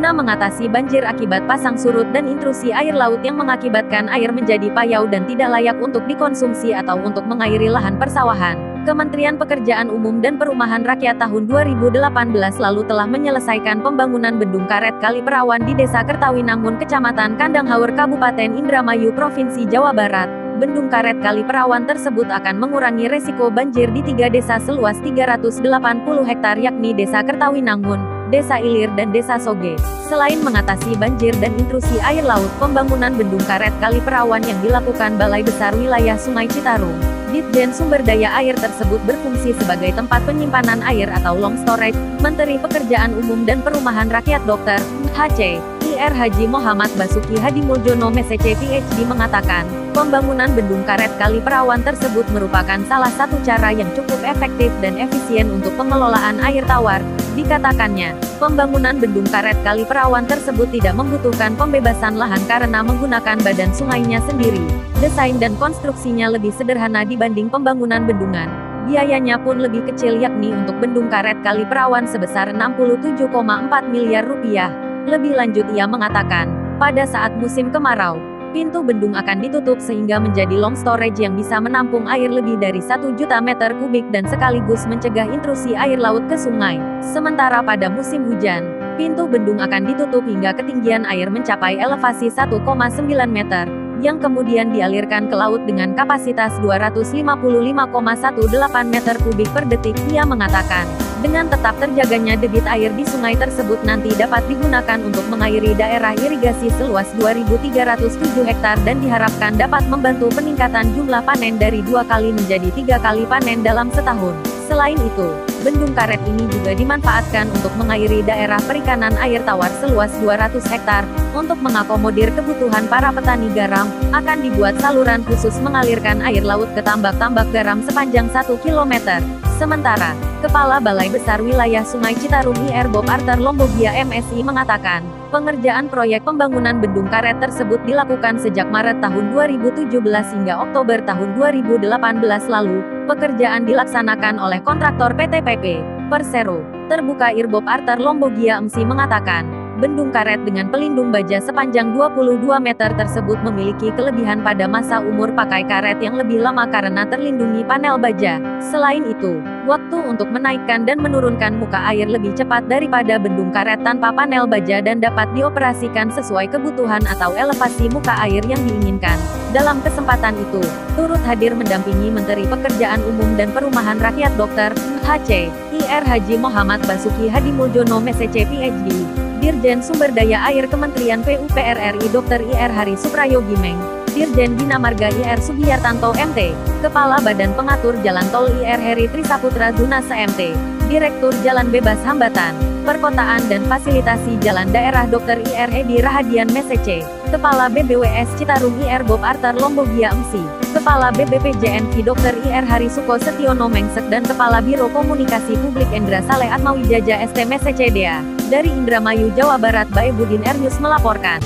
guna mengatasi banjir akibat pasang surut dan intrusi air laut yang mengakibatkan air menjadi payau dan tidak layak untuk dikonsumsi atau untuk mengairi lahan persawahan. Kementerian Pekerjaan Umum dan Perumahan Rakyat tahun 2018 lalu telah menyelesaikan pembangunan bendung karet Kali Perawan di Desa Kertawinangun, Kecamatan Kandanghaur, Kabupaten Indramayu, Provinsi Jawa Barat. Bendung karet Kali Perawan tersebut akan mengurangi resiko banjir di 3 desa seluas 380 hektar yakni Desa Kertawinangun, Desa Ilir dan Desa Soge. Selain mengatasi banjir dan intrusi air laut, pembangunan bendung karet Kali Perawan yang dilakukan Balai Besar Wilayah Sungai Citarum, Ditjen Sumber Daya Air tersebut berfungsi sebagai tempat penyimpanan air atau long storage. Menteri Pekerjaan Umum dan Perumahan Rakyat Dr. H.C.Ir. Haji Muhammad Basuki Hadimuljono MSc PhD mengatakan, pembangunan bendung karet Kali Perawan tersebut merupakan salah satu cara yang cukup efektif dan efisien untuk pengelolaan air tawar. Dikatakannya, pembangunan bendung karet Kali Perawan tersebut tidak membutuhkan pembebasan lahan karena menggunakan badan sungainya sendiri. Desain dan konstruksinya lebih sederhana dibanding pembangunan bendungan. Biayanya pun lebih kecil yakni untuk bendung karet Kali Perawan sebesar 67,4 miliar rupiah. Lebih lanjut ia mengatakan, pada saat musim kemarau, pintu bendung akan ditutup sehingga menjadi long storage yang bisa menampung air lebih dari 1 juta meter kubik dan sekaligus mencegah intrusi air laut ke sungai. Sementara pada musim hujan, pintu bendung akan ditutup hingga ketinggian air mencapai elevasi 1,9 meter, yang kemudian dialirkan ke laut dengan kapasitas 255,18 meter kubik per detik. Ia mengatakan, dengan tetap terjaganya debit air di sungai tersebut nanti dapat digunakan untuk mengairi daerah irigasi seluas 2.307 hektar dan diharapkan dapat membantu peningkatan jumlah panen dari 2 kali menjadi 3 kali panen dalam setahun. Selain itu, bendung karet ini juga dimanfaatkan untuk mengairi daerah perikanan air tawar seluas 200 hektar. Untuk mengakomodir kebutuhan para petani garam, akan dibuat saluran khusus mengalirkan air laut ke tambak-tambak garam sepanjang 1 km. Sementara, Kepala Balai Besar Wilayah Sungai Citarum Ir Bob Arthur Lombogia MSI mengatakan, pengerjaan proyek pembangunan bendung karet tersebut dilakukan sejak Maret tahun 2017 hingga Oktober tahun 2018 lalu. Pekerjaan dilaksanakan oleh kontraktor PT PP Persero. Terbuka Ir Bob Arthur Lombogia MSI mengatakan, bendung karet dengan pelindung baja sepanjang 22 meter tersebut memiliki kelebihan pada masa umur pakai karet yang lebih lama karena terlindungi panel baja. Selain itu, waktu untuk menaikkan dan menurunkan muka air lebih cepat daripada bendung karet tanpa panel baja dan dapat dioperasikan sesuai kebutuhan atau elevasi muka air yang diinginkan. Dalam kesempatan itu, turut hadir mendampingi Menteri Pekerjaan Umum dan Perumahan Rakyat Dr. H.C.Ir. Haji Muhammad Basuki Hadimuljono MSc PhD, Dirjen Sumber Daya Air Kementerian PUPR RI Dr. Ir. Hari Suprayo Gimeng, Dirjen Bina Marga Ir. Sugiartanto MT, Kepala Badan Pengatur Jalan Tol Ir. Heri Trisaputra Dunasa MT, Direktur Jalan Bebas Hambatan, Perkotaan dan Fasilitasi Jalan Daerah Dr. Ir. Edi Rahadian MSc, Kepala BBWS Citarum Ir. Bob Arthur Lombogia MSI, Kepala BBPJNV Dr. Ir. Hari Suko Setiono Mengsek dan Kepala Biro Komunikasi Publik Endra Saleh Atmawijaja ST MSc DA. Dari Indramayu, Jawa Barat, Baebudin Ernius melaporkan.